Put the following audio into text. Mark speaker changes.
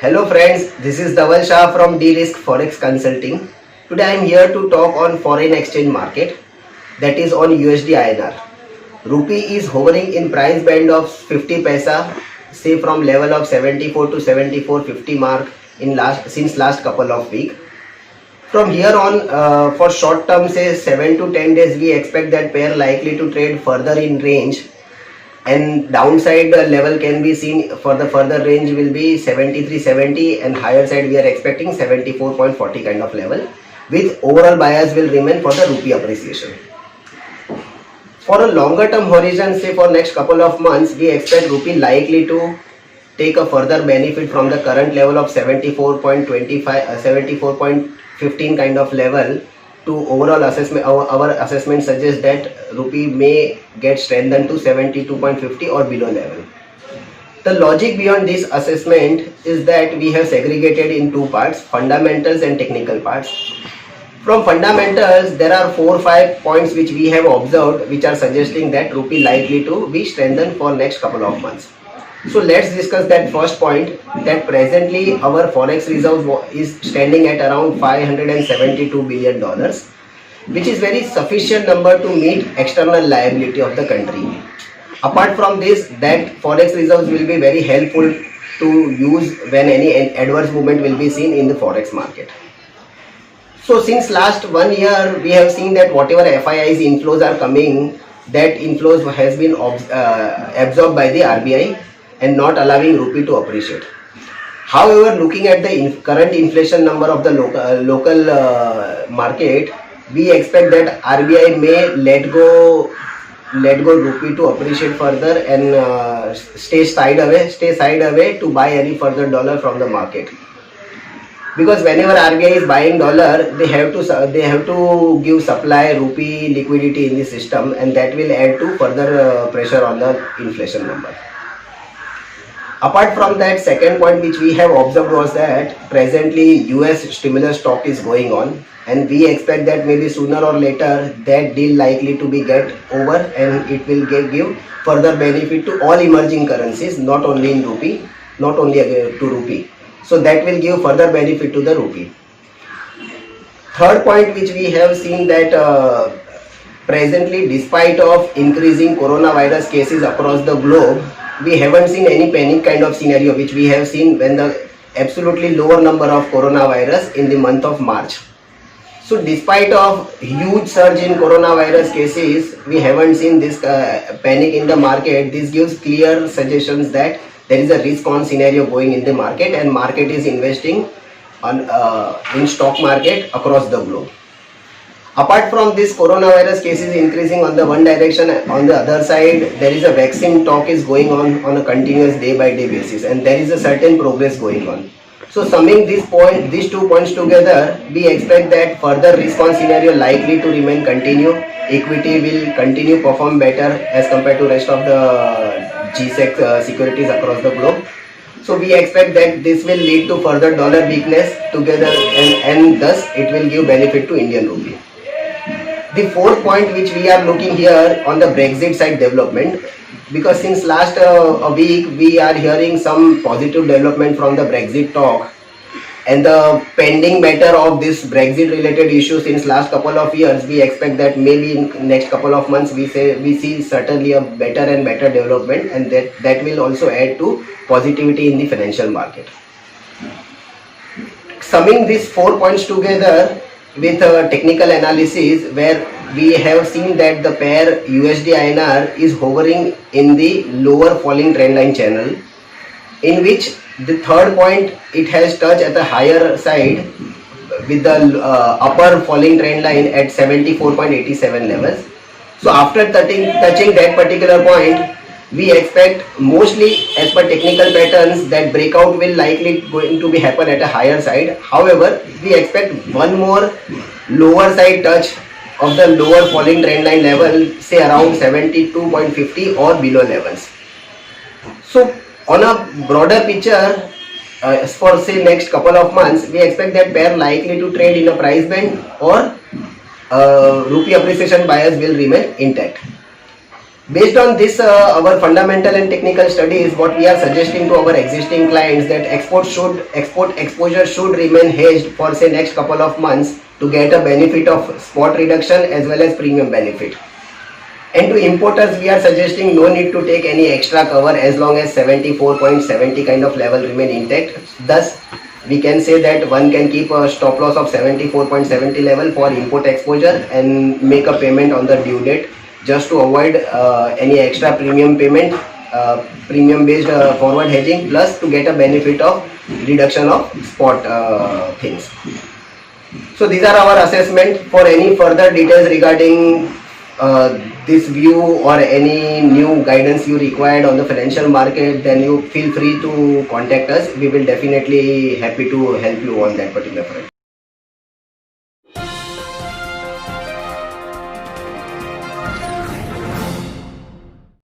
Speaker 1: Hello friends, this is Dhaval Shah from D-Risk Forex Consulting. Today I am here to talk on foreign exchange market, that is on USD INR. Rupee is hovering in price band of 50 paisa, say from level of 74 to 74.50 mark since last couple of weeks. From here on, for short term, say 7 to 10 days, we expect that pair likely to trade further in range, and downside level can be seen for the further range will be 73.70, and higher side we are expecting 74.40 kind of level, with overall bias will remain for the rupee appreciation. For a longer term horizon, say for next couple of months, we expect rupee likely to take a further benefit from the current level of 74.25 74.15 kind of level to overall assessment. Our assessment suggests that rupee may get strengthened to 72.50 or below level. The logic beyond this assessment is that we have segregated in two parts, fundamentals and technical parts. From fundamentals, there are 4-5 points which we have observed which are suggesting that rupee likely to be strengthened for next couple of months. So let's discuss that first point, that presently our forex reserve is standing at around $572 billion, which is very sufficient number to meet external liability of the country. Apart from this, that forex reserves will be very helpful to use when any adverse movement will be seen in the forex market. So since last 1 year, we have seen that whatever FIIs inflows are coming, that inflows has been absorbed by the RBI and not allowing rupee to appreciate. However, looking at the current inflation number of the local market, we expect that RBI may let go rupee to appreciate further and stay side away to buy any further dollar from the market. Because whenever RBI is buying dollar, they have to give supply rupee liquidity in the system, and that will add to further pressure on the inflation number. Apart from that, second point which we have observed was that presently US stimulus talk is going on, and we expect that maybe sooner or later that deal likely to be get over, and it will give further benefit to all emerging currencies, not only in rupee, not only to rupee. So that will give further benefit to the rupee. Third point which we have seen that presently, despite of increasing coronavirus cases across the globe, we haven't seen any panic kind of scenario which we have seen when the absolutely lower number of coronavirus in the month of March. So despite of huge surge in coronavirus cases, we haven't seen this panic in the market. This gives clear suggestions that there is a risk on scenario going in the market, and market is investing on in stock market across the globe. Apart from this coronavirus cases increasing on the one direction, on the other side there is a vaccine talk is going on a continuous day by day basis, and there is a certain progress going on. So summing these 2 points together, we expect that further risk on scenario likely to remain continue. Equity will continue perform better as compared to rest of the GSEC securities across the globe. So we expect that this will lead to further dollar weakness together, and thus it will give benefit to Indian rupee. The fourth point which we are looking here on the Brexit side development, because since last a week we are hearing some positive development from the Brexit talk, and the pending matter of this Brexit related issue since last couple of years, we expect that maybe in next couple of months we see certainly a better and better development, and that will also add to positivity in the financial market. Summing these 4 points together with a technical analysis, where we have seen that the pair USD INR is hovering in the lower falling trend line channel, in which the third point it has touched at the higher side with the upper falling trend line at 74.87 levels. So after touching that particular point, we expect mostly as per technical patterns that breakout will likely going to be happen at a higher side. However, we expect one more lower side touch of the lower falling trend line level, say around 72.50 or below levels. So on a broader picture, for say next couple of months, we expect that pair likely to trade in a price band, or rupee appreciation bias will remain intact. Based on this, our fundamental and technical studies, what we are suggesting to our existing clients that export exposure should remain hedged for say next couple of months to get a benefit of spot reduction as well as premium benefit. And to importers, we are suggesting no need to take any extra cover as long as 74.70 kind of level remain intact. Thus, we can say that one can keep a stop loss of 74.70 level for import exposure and make a payment on the due date just to avoid any extra premium payment, premium based forward hedging, plus to get a benefit of reduction of spot things. So these are our assessment. For any further details regarding this view or any new guidance you required on the financial market, then you feel free to contact us. We will definitely happy to help you on that particular front.